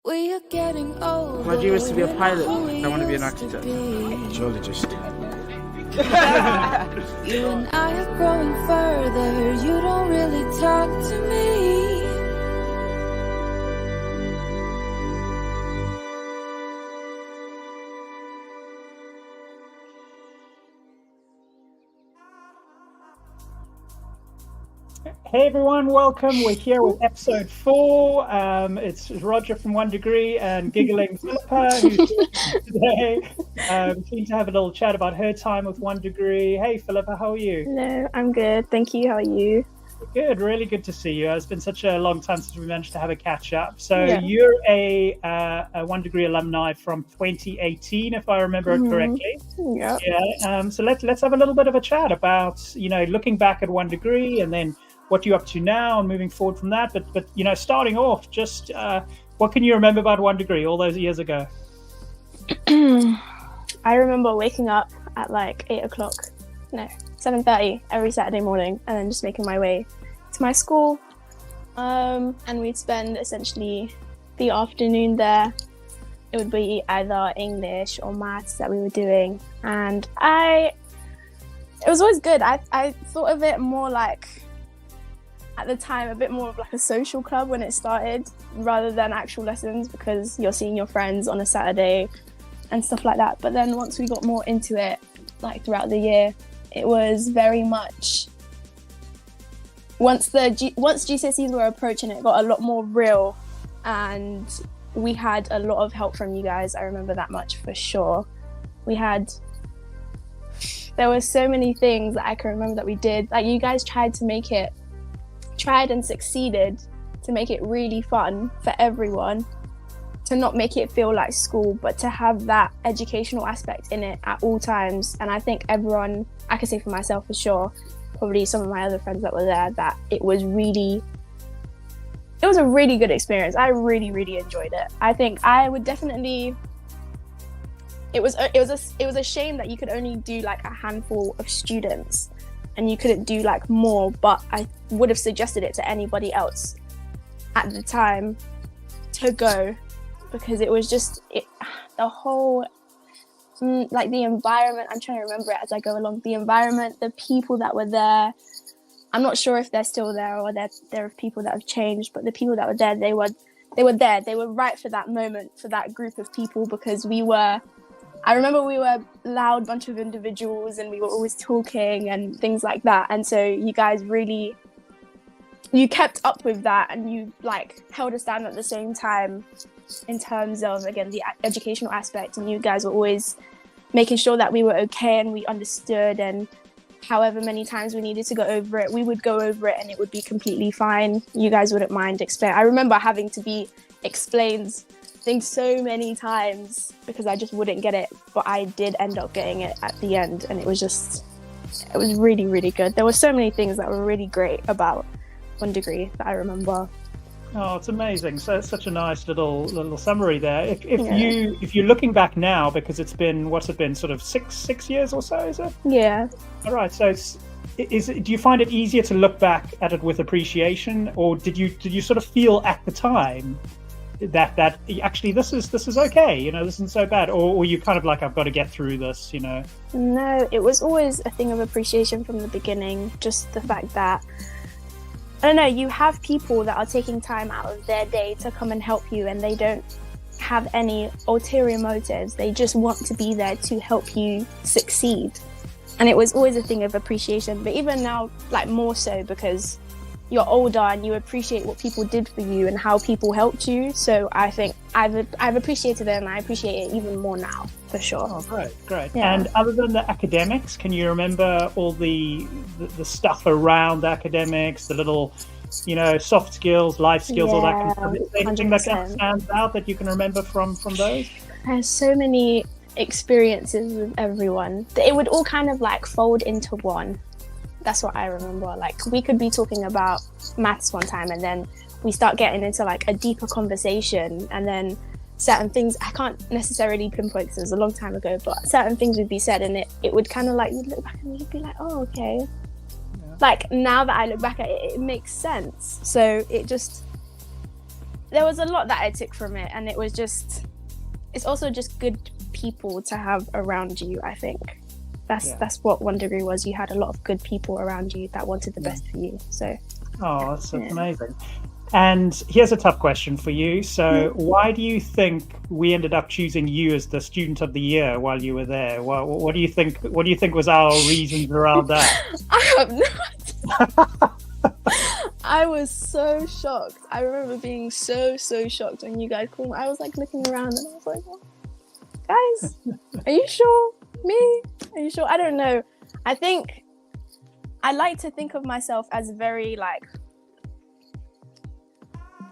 We are getting old. My dream is to be a pilot. I want to be an architect. Surely just You and I are growing further. You don't really talk to me. Hey everyone, welcome. We're here with episode 4. It's Roger from One Degree and giggling Felipa who's today. Keen to have a little chat about her time with One Degree. Hey Felipa, how are you? Hello, I'm good. Thank you. How are you? Good, really good to see you. It's been such a long time since we managed to have a catch up. So Yeah. you're a One Degree alumni from 2018, if I remember it correctly. Yeah. Yeah. So let's have a little bit of a chat about looking back at One Degree and then what you're up to now and moving forward from that. But starting off, just what can you remember about One Degree all those years ago? I remember waking up at like 7:30 every Saturday morning and then just making my way to my school. And we'd spend essentially the afternoon there. It would be either English or maths that we were doing. And it was always good. I thought of it more like, at the time, a bit more of like a social club when it started rather than actual lessons, because you're seeing your friends on a Saturday and stuff like that. But then once we got more into it, like throughout the year, it was very much, once GCSEs were approaching, it got a lot more real, and we had a lot of help from you guys. I remember that much for sure. There were so many things that I can remember that we did. Like, you guys tried and succeeded to make it really fun for everyone, to not make it feel like school, but to have that educational aspect in it at all times. And I think everyone, I can say for myself for sure, probably some of my other friends that were there, that it was a really good experience. I really, really enjoyed it. I think I would definitely, it was a shame that you could only do like a handful of students and you couldn't do like more, but I would have suggested it to anybody else at the time to go, because it was just the whole like the environment. I'm trying to remember it as I go along. The environment, the people that were there, I'm not sure if they're still there or there are people that have changed, but the people that were there, they were there. They were right for that moment, for that group of people, because I remember we were a loud bunch of individuals and we were always talking and things like that. And so you guys really, you kept up with that, and you like held us down at the same time in terms of, again, the educational aspect. And you guys were always making sure that we were okay and we understood, and however many times we needed to go over it, we would go over it and it would be completely fine. You guys wouldn't mind explain. I remember having to be explained things so many times because I just wouldn't get it, but I did end up getting it at the end, and it was really, really good. There were so many things that were really great about One Degree that I remember. Oh, it's amazing. So it's such a nice little summary there. If you're looking back now, because it's been, what's it been, sort of six years or so, is it? Yeah. All right. So do you find it easier to look back at it with appreciation, or did you sort of feel at the time that actually this is okay, this isn't so bad, or you kind of like, I've got to get through this, No, it was always a thing of appreciation from the beginning. Just the fact that, I don't know, you have people that are taking time out of their day to come and help you, and they don't have any ulterior motives. They just want to be there to help you succeed. And it was always a thing of appreciation, but even now, like, more so, because you're older and you appreciate what people did for you and how people helped you. So I think I've appreciated it, and I appreciate it even more now, for sure. Oh, great. Yeah. And other than the academics, can you remember all the stuff around the academics, the little, soft skills, life skills, all that kind of stuff? Is there anything that kind of stands out that you can remember from those? There's so many experiences with everyone. It would all kind of like fold into one. That's what I remember. Like, we could be talking about maths one time, and then we start getting into like a deeper conversation, and then certain things, I can't necessarily pinpoint because it was a long time ago, but certain things would be said, and it would kind of like, you'd look back and you'd be like, oh, okay. Yeah. Like, now that I look back at it, it makes sense. So it just, there was a lot that I took from it, and it's also just good people to have around you. I think that's what One Degree was. You had a lot of good people around you that wanted the best for you. So that's amazing. And here's a tough question for you. So why do you think we ended up choosing you as the student of the year while you were there? What do you think was our reasons around that? I have not. I was so shocked. I remember being so shocked when you guys called me. I was like looking around and I was like, guys, are you sure? Me? Are you sure? I don't know. I think I like to think of myself as very like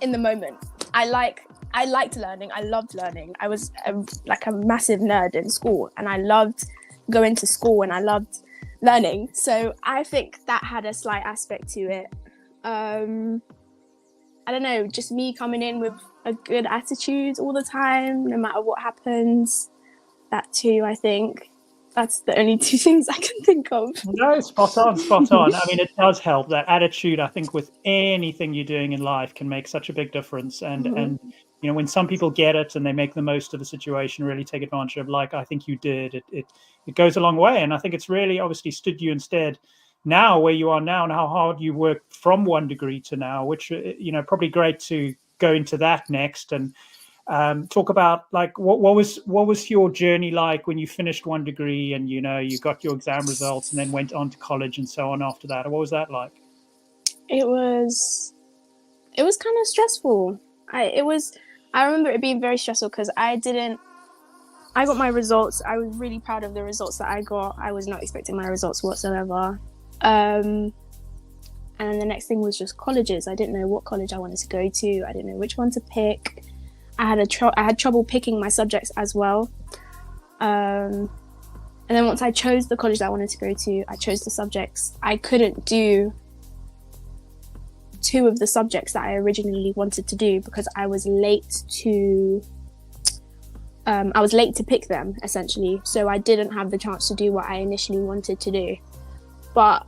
in the moment. I liked learning. I loved learning. I was a massive nerd in school, and I loved going to school, and I loved learning. So I think that had a slight aspect to it. I don't know, just me coming in with a good attitude all the time, no matter what happens. That too, I think. That's the only two things I can think of. No, spot on. I mean, it does help. That attitude, I think, with anything you're doing in life can make such a big difference. And you know, when some people get it and they make the most of the situation, really take advantage of, like I think you did, it goes a long way. And I think it's really obviously stood you in stead now where you are now, and how hard you worked from One Degree to now, which, you know, probably great to go into that next and talk about like what was your journey like when you finished One Degree and, you know, you got your exam results and then went on to college and so on after that. What was that like? It was kind of stressful. I remember it being very stressful because I got my results. I was really proud of the results that I got. I was not expecting my results whatsoever. And then the next thing was just colleges. I didn't know what college I wanted to go to. I didn't know which one to pick. I had trouble picking my subjects as well. And then once I chose the college that I wanted to go to, I chose the subjects. I couldn't do 2 of the subjects that I originally wanted to do because I was late to pick them, essentially. So I didn't have the chance to do what I initially wanted to do. But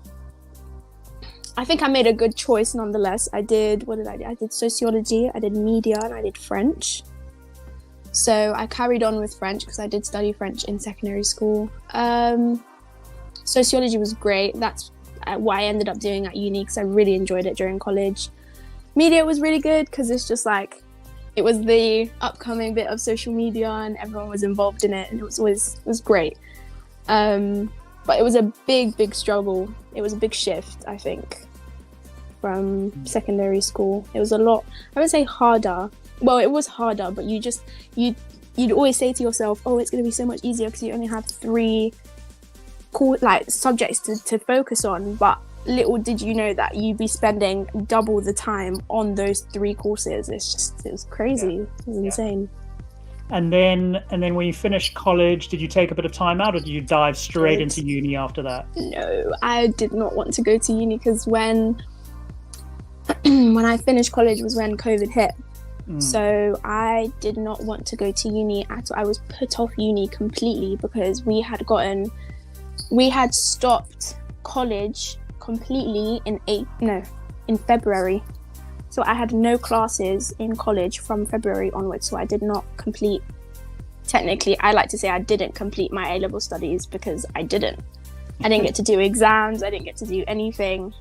I think I made a good choice nonetheless. What did I do? I did sociology, I did media, and I did French. So I carried on with French because I did study French in secondary school. Sociology was great. That's what I ended up doing at uni because I really enjoyed it during college. Media was really good because it's just like, it was the upcoming bit of social media and everyone was involved in it, and it was great. But it was a big struggle. It was a big shift, I think, from secondary school. It was a lot, I would say harder. Well, it was harder, but you'd always say to yourself, oh, it's going to be so much easier because you only have 3 subjects to focus on. But little did you know that you'd be spending double the time on those 3 courses. It was crazy. It was insane. And then when you finished college, did you take a bit of time out, or did you dive straight into uni after that? No, I did not want to go to uni because when I finished college was when COVID hit. So I did not want to go to uni at all. I was put off uni completely because we had stopped college completely in February. So I had no classes in college from February onwards. So I did not complete, technically, I like to say I didn't complete my A-level studies because I didn't. I didn't get to do exams. I didn't get to do anything.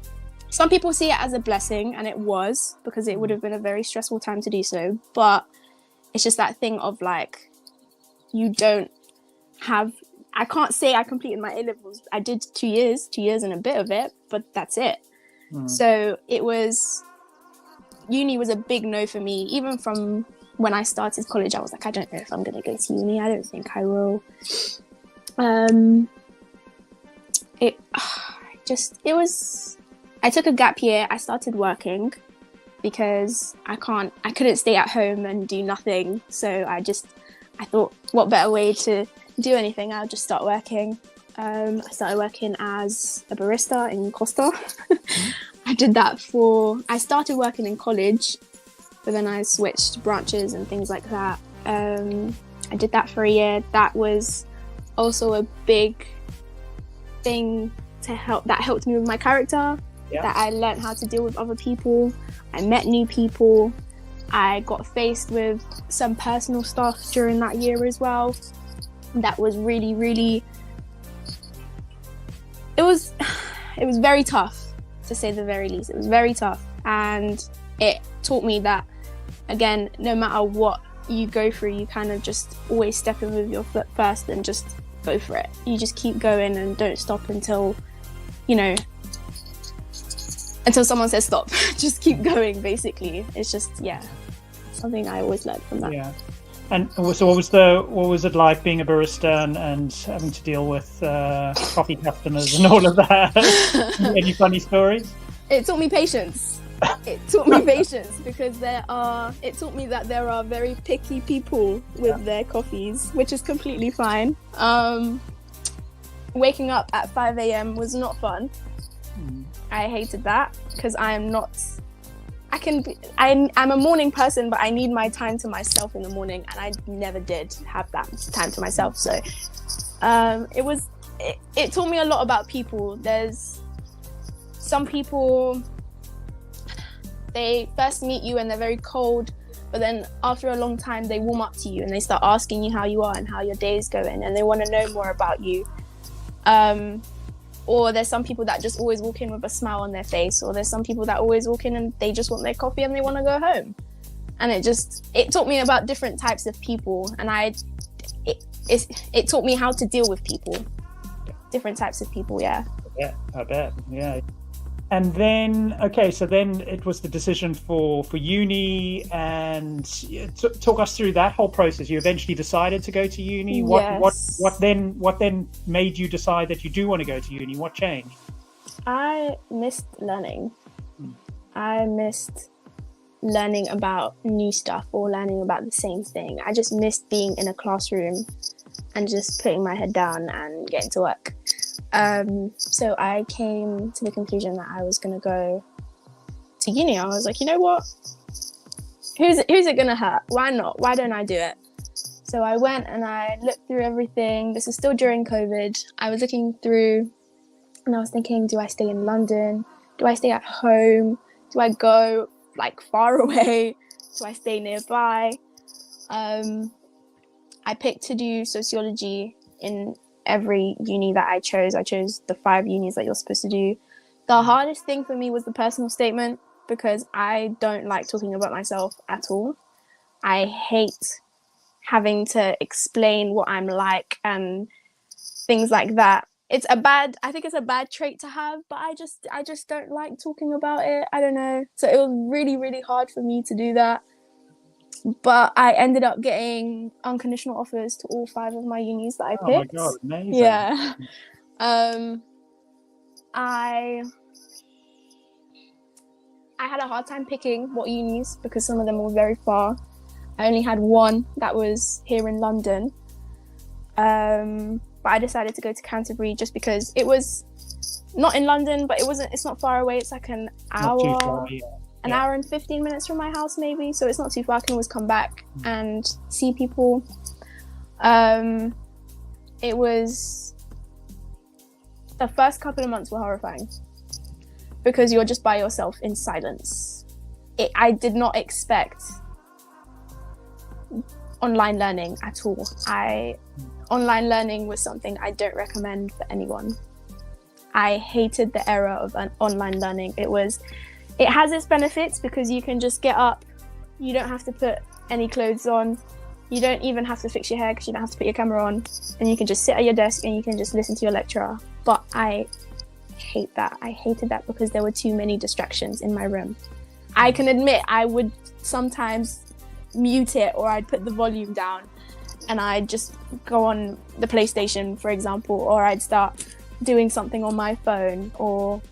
Some people see it as a blessing, and it was, because it would have been a very stressful time to do so. But it's just that thing of like, I can't say I completed my A-levels. I did 2 years and a bit of it, but that's it. So uni was a big no for me. Even from when I started college, I was like, I don't know if I'm going to go to uni. I don't think I will. I took a gap year. I started working because I couldn't stay at home and do nothing. So I thought, what better way to do anything? I'll just start working. I started working as a barista in Costa. I started working in college, but then I switched branches and things like that. I did that for a year. That was also a big thing that helped me with my character, that I learned how to deal with other people. I met new people. I got faced with some personal stuff during that year as well. That was really, really... It was very tough, to say the very least. It was very tough. And it taught me that, again, no matter what you go through, you kind of just always step in with your foot first and just go for it. You just keep going and don't stop until, until someone says stop. Just keep going, basically. It's just, something I always learned from that. Yeah. And so what was it like being a barista and having to deal with coffee customers and all of that? Any funny stories? It taught me patience. Because it taught me that there are very picky people with their coffees, which is completely fine. Waking up at 5 a.m. was not fun. I hated that because I'm a morning person, but I need my time to myself in the morning, and I never did have that time to myself. So it taught me a lot about people. There's some people, they first meet you and they're very cold, but then after a long time they warm up to you and they start asking you how you are and how your day is going, and they want to know more about you. Or there's some people that just always walk in with a smile on their face, or there's some people that always walk in and they just want their coffee and they want to go home. And it taught me about different types of people, and it taught me how to deal with people, different types of people. Yeah, I bet. Yeah. And then, so then it was the decision for uni, and talk us through that whole process. You eventually decided to go to uni. Yes. What then made you decide that you do want to go to uni? What changed? I missed learning. I missed learning about new stuff or learning about the same thing. I just missed being in a classroom and just putting my head down and getting to work. So I came to the conclusion that I was going to go to uni. I was like, you know what? Who's it going to hurt? Why not? Why don't I do it? So I went and I looked through everything. This is still during COVID. I was looking through and I was thinking, do I stay in London? Do I stay at home? Do I go far away? Do I stay nearby? I picked to do sociology in every uni that I chose. I chose the 5 unis that you're supposed to do. The hardest thing for me was the personal statement, because I don't like talking about myself at all. I hate having to explain what I'm like and things like that. I think it's a bad trait to have, but I just don't like talking about it. I don't know. So it was really, really hard for me to do that. But I ended up getting unconditional offers to all 5 of my unis that I picked. Oh my God, amazing. Yeah. I had a hard time picking what unis because some of them were very far. I only had one that was here in London. But I decided to go to Canterbury just because it was not in London, but it's not far away. It's like an hour. Not too far, yeah. An hour and 15 minutes from my house, maybe. So it's not too far. I can always come back and see people. It was... The first couple of months were horrifying because you're just by yourself in silence. I did not expect online learning at all. Online learning was something I don't recommend for anyone. I hated the era of online learning. It has its benefits because you can just get up. You don't have to put any clothes on. You don't even have to fix your hair because you don't have to put your camera on. And you can just sit at your desk and you can just listen to your lecturer. But I hate that. I hated that because there were too many distractions in my room. I can admit I would sometimes mute it, or I'd put the volume down and I'd just go on the PlayStation, for example, or I'd start doing something on my phone, or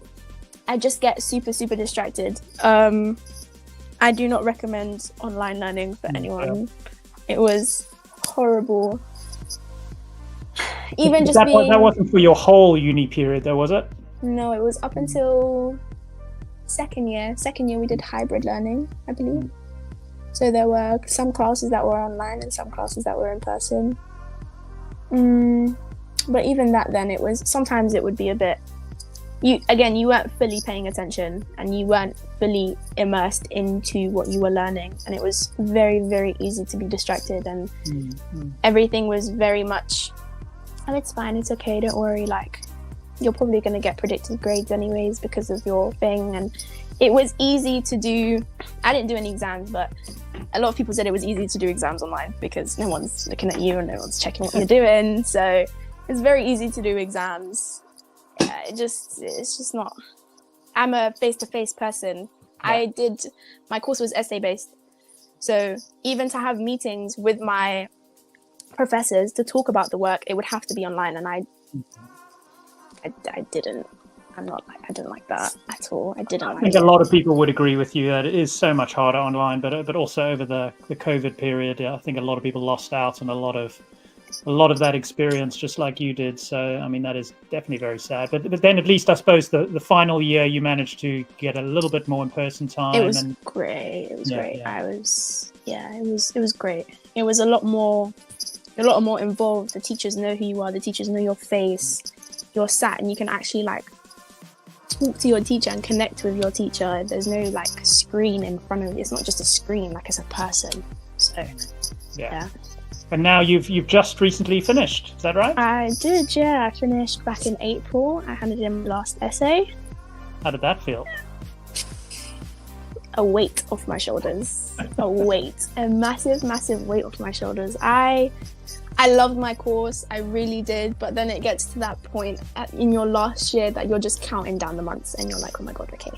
I just get super, super distracted. I do not recommend online learning for anyone. It was horrible. Even just that wasn't for your whole uni period, though, was it? No, it was up until second year. Second year we did hybrid learning, I believe. So there were some classes that were online and some classes that were in person. But even that, then sometimes it would be a bit you weren't fully paying attention, and you weren't fully immersed into what you were learning, and it was very, very easy to be distracted, and everything was very much, oh, it's fine, it's okay, don't worry, like, you're probably going to get predicted grades anyways because of your thing. And it was easy to do. I didn't do any exams, but a lot of people said it was easy to do exams online because no one's looking at you and no one's checking what you're doing. So it's very easy to do exams. It's just not. I'm a face-to-face person. Yeah. My course was essay-based. So even to have meetings with my professors to talk about the work, it would have to be online, and I didn't like that at all. I think a lot of people would agree with you that it is so much harder online, but also over the COVID period, I think a lot of people lost out on a lot of that experience, just like you did. So I mean, that is definitely very sad. But then at least I suppose the final year you managed to get a little bit more in person time. It was great. It was great. Yeah. It was great. It was a lot more involved. The teachers know who you are. The teachers know your face. You're sat and you can actually like talk to your teacher and connect with your teacher. There's no like screen in front of you. It's not just a screen, like it's a person. So yeah. And now you've just recently finished, is that right? I did, yeah. I finished back in April. I handed in my last essay. How did that feel? A weight off my shoulders. A massive weight off my shoulders. I loved my course, I really did, but then it gets to that point in your last year that you're just counting down the months and you're like, oh my god, okay.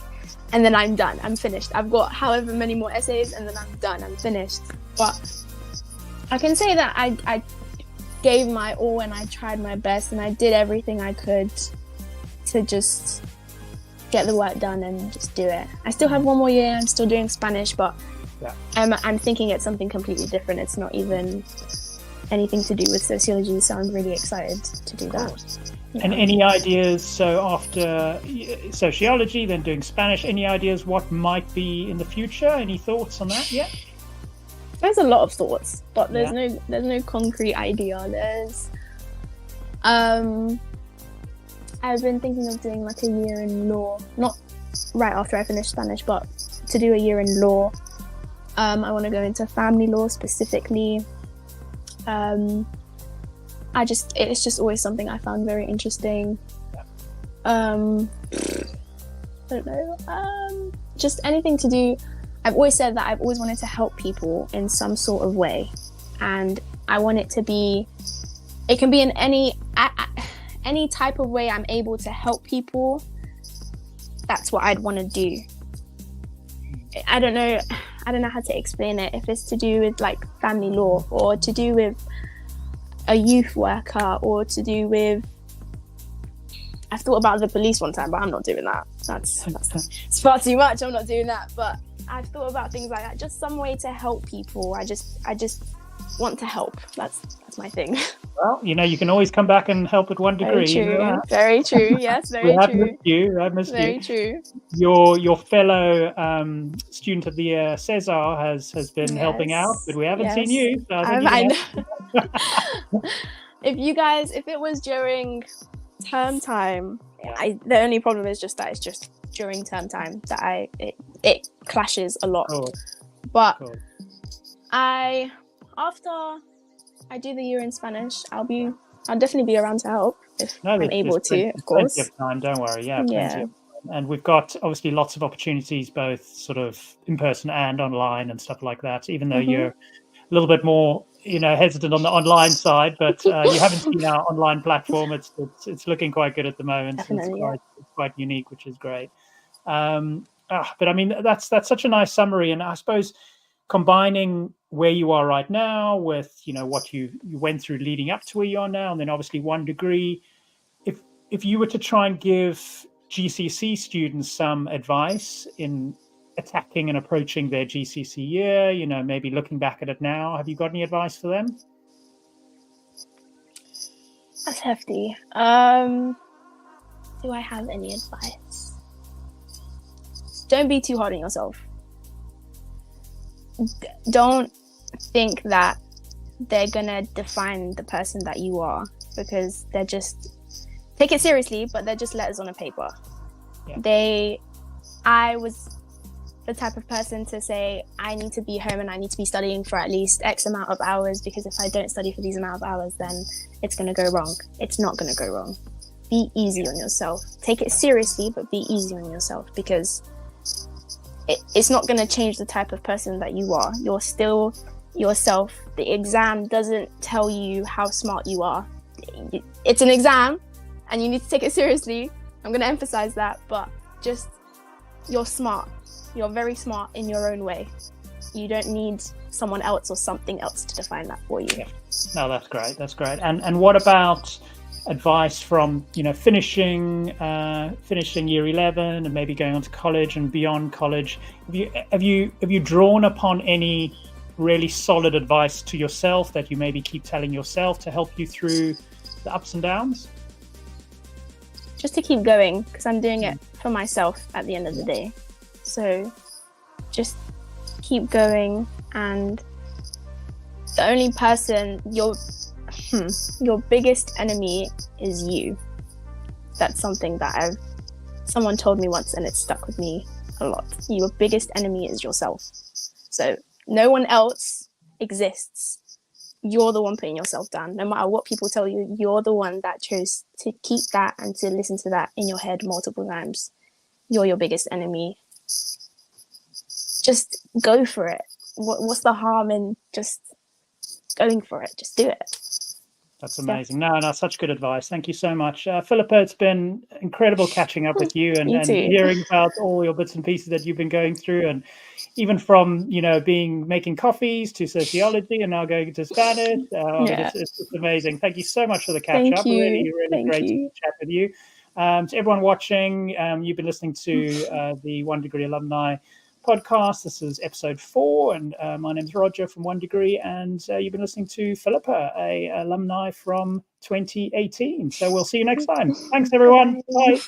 And then I'm done, I'm finished. I've got however many more essays and then I'm done, I'm finished. But I can say that I gave my all and I tried my best and I did everything I could to just get the work done and just do it. I still have one more year, I'm still doing Spanish, but I'm thinking it's something completely different. It's not even anything to do with sociology, so I'm really excited to do that. Yeah. And any ideas, so after sociology, then doing Spanish, any ideas what might be in the future? Any thoughts on that yet? There's a lot of thoughts, but there's no concrete idea. I've been thinking of doing like a year in law, not right after I finish Spanish, but to do a year in law. I want to go into family law specifically. It's just always something I found very interesting. I don't know. Just anything to do. I've always said that I've always wanted to help people in some sort of way, and I want it to be. It can be in any type of way I'm able to help people. That's what I'd want to do. I don't know how to explain it. If it's to do with like family law, or to do with a youth worker, or to do with, I've thought about the police one time, but I'm not doing that. That's it's far too much. I'm not doing that. But I've thought about things like that. Just some way to help people. I just want to help. That's my thing. Well, you can always come back and help at One Degree. Very true. Yes, very true. I've missed you. Very true. Your fellow student of the year, Cesar, has been helping out, but we haven't seen you. So I know. If it was during term time, the only problem is just that it's just during term time that it clashes a lot. Cool. But cool. After I do the year in Spanish, I'll definitely be around to help if I'm able to, of course. Plenty of time, don't worry. Yeah. And we've got obviously lots of opportunities, both sort of in person and online and stuff like that. Even though you're a little bit more, hesitant on the online side, but you haven't seen our online platform. It's looking quite good at the moment. It's quite unique, which is great. But I mean, that's such a nice summary, and I suppose combining where you are right now with what you went through leading up to where you are now, and then obviously One Degree. If you were to try and give GCSE students some advice in attacking and approaching their GCSE year, maybe looking back at it now, have you got any advice for them? That's hefty. Do I have any advice? Don't be too hard on yourself. Don't think that they're gonna define the person that you are, because they're just, take it seriously, but they're just letters on a paper. I was the type of person to say, I need to be home and I need to be studying for at least X amount of hours, because if I don't study for these amount of hours, then it's going to go wrong. It's not going to go wrong. Be easy on yourself. Take it seriously, but be easy on yourself, because it's not going to change the type of person that you are. You're still yourself. The exam doesn't tell you how smart you are. It's an exam and you need to take it seriously. I'm going to emphasize that, but just, you're smart. You're very smart in your own way. You don't need someone else or something else to define that for you. Yeah. No, that's great. That's great. And what about advice from, finishing year 11 and maybe going on to college and beyond college? Have you drawn upon any really solid advice to yourself that you maybe keep telling yourself to help you through the ups and downs? Just to keep going, because I'm doing it for myself at the end of the day. So just keep going, and the only person, your biggest enemy is you. That's something that someone told me once, and it stuck with me a lot. Your biggest enemy is yourself. So no one else exists. You're the one putting yourself down. No matter what people tell you, you're the one that chose to keep that and to listen to that in your head multiple times. You're your biggest enemy. Just go for it. What's the harm in just going for it? Just do it. That's amazing. No, such good advice. Thank you so much. Felipa, it's been incredible catching up with you and hearing about all your bits and pieces that you've been going through, and even from, making coffees to sociology and now going to Spanish. It's just amazing. Thank you so much for the catch up. Really great to chat with you. To everyone watching, you've been listening to the One Degree Alumni Podcast. This is episode 4, and my name's Roger from One Degree, and you've been listening to Felipa, a alumni from 2018. So we'll see you next time. Thanks, everyone. Bye.